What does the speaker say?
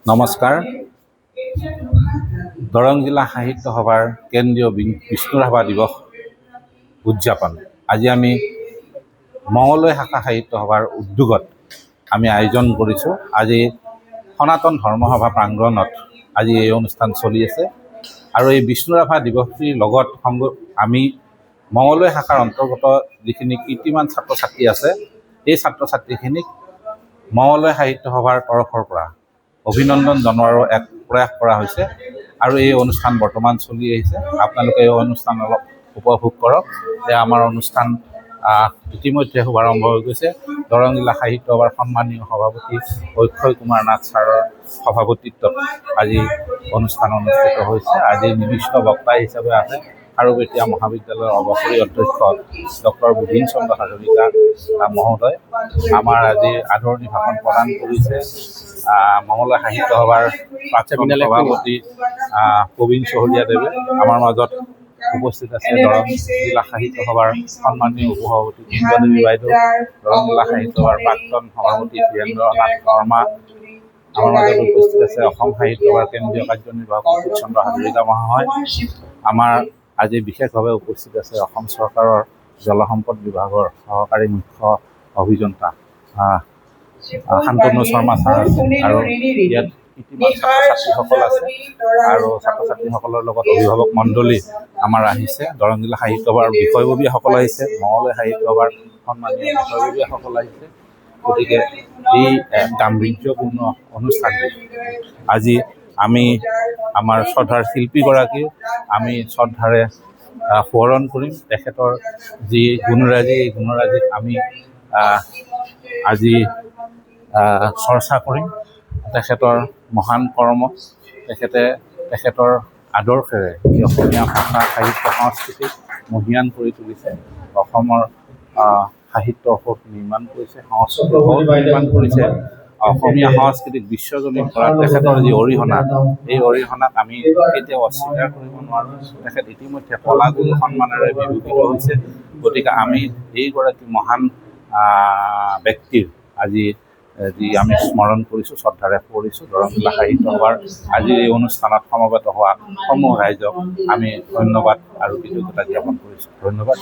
নমস্কাৰ। দৰং জিলা সাহিত্য সভাৰ কেন্দ্ৰীয় বিষ্ণুৰাভা দিৱস উদযাপন আজি আমি মঙলদৈ শাখা সাহিত্য সভাৰ উদ্যোগত আমি আয়োজন কৰিছোঁ। আজি সনাতন ধৰ্মসভা প্ৰাংগণত আজি এই অনুষ্ঠান চলি আছে আৰু এই বিষ্ণুৰাভা দিৱসটিৰ লগত আমি মঙলদৈ শাখাৰ অন্তৰ্গত যিখিনি কীৰ্তিমান ছাত্ৰ ছাত্ৰী আছে এই ছাত্ৰ ছাত্ৰীখিনিক মঙলদৈ সাহিত্য সভাৰ তৰফৰ পৰা অভিনন্দন জনোৱাৰো এক প্ৰয়াস কৰা হৈছে আৰু এই অনুষ্ঠান বৰ্তমান চলি আহিছে। আপোনালোকে এই অনুষ্ঠান অলপ উপভোগ কৰক। যে আমাৰ অনুষ্ঠান ইতিমধ্যে শুভাৰম্ভ হৈ গৈছে। দৰং জিলা সাহিত্য সভাৰ সন্মানীয় সভাপতি অক্ষয় কুমাৰ নাথ ছাৰৰ সভাপতিত্বত আজি অনুষ্ঠান অনুষ্ঠিত হৈছে। আজি নিৰ্দিষ্ট বক্তা হিচাপে আছে খাৰুপেটীয়া মহাবিদ্যালয়ৰ অৱসৰী অধ্যক্ষ ডক্টৰ বুধিন চন্দ্ৰ হাজৰিকা মহোদয়। আমাৰ আজি আদৰণি ভাষণ প্ৰদান কৰিছে মঙলদৈ সাহিত্য সভাৰ প্ৰাক্তন সভাপতি প্ৰবীণ চহৰীয়াদেৱে। আমাৰ মাজত উপস্থিত আছে দৰং জিলা সাহিত্য সভাৰ সন্মানীয় উপসভাপতি কুঞ্জদেৱী বাইদেউ, দৰং জিলা সাহিত্য সভাৰ প্ৰাক্তন সভাপতি বীৰেন্দ্ৰ নাথ শৰ্মা। আমাৰ মাজত উপস্থিত আছে অসম সাহিত্য সভাৰ কেন্দ্ৰীয় কাৰ্যনিৰ্বাহক চন্দ্ৰ হাজৰিকা মহাশয়। আমাৰ আজি বিশেষভাৱে উপস্থিত আছে অসম চৰকাৰৰ জলসম্পদ বিভাগৰ সহকাৰী মুখ্য অভিযন্তা শান্তনু শৰ্মা ছাৰ আছে আৰু ইয়াত ইতিমধ্যে ছাত্ৰ ছাত্ৰীসকল আছে আৰু ছাত্ৰ ছাত্ৰীসকলৰ লগত অভিভাৱক মণ্ডলী আমাৰ আহিছে। দৰং জিলা সাহিত্য সভাৰ বিষয়ববীয়াসকল আহিছে, মঙলদৈ সাহিত্য সভাৰ সন্মানীয় বিষয়ববীয়াসকল আহিছে। গতিকে এই গাম্ভীৰ্যপূৰ্ণ অনুষ্ঠানটি আজি আমি আমাৰ শ্ৰদ্ধাৰ শিল্পীগৰাকীও আমি শ্ৰদ্ধাৰে সোঁৱৰণ কৰিম। তেখেতৰ যি গুণৰাজি, এই গুণৰাজিক আমি আজি চৰ্চা কৰিম। তেখেতৰ মহান কৰ্ম, তেখেতৰ আদৰ্শেৰে অসমীয়া ভাষা সাহিত্য সংস্কৃতিক মহীয়ান কৰি তুলিছে। অসমৰ সাহিত্যৰ সোঁত নিৰ্মাণ কৰিছে, সংস্কৃতিৰ সোঁত নিৰ্মাণ কৰিছে। অসমীয়া সংস্কৃতিক বিশ্বজনীন কৰাত তেখেতৰ যি অৰিহণা, এই অৰিহণাক আমি কেতিয়াও অস্বীকাৰ কৰিব নোৱাৰোঁ। তেখেত ইতিমধ্যে কলাগুৰু সন্মানেৰে বিভূষিত হৈছে। গতিকে আমি এইগৰাকী মহান ব্যক্তিৰ আজি যি আমি স্মৰণ কৰিছোঁ, শ্ৰদ্ধাৰে কৰিছোঁ। দৰং জিলা সাহিত্য সভাৰ আজিৰ এই অনুষ্ঠানত সমবেত হোৱা সমূহ ৰাইজক আমি ধন্যবাদ আৰু কৃতজ্ঞতা জ্ঞাপন কৰিছোঁ। ধন্যবাদ।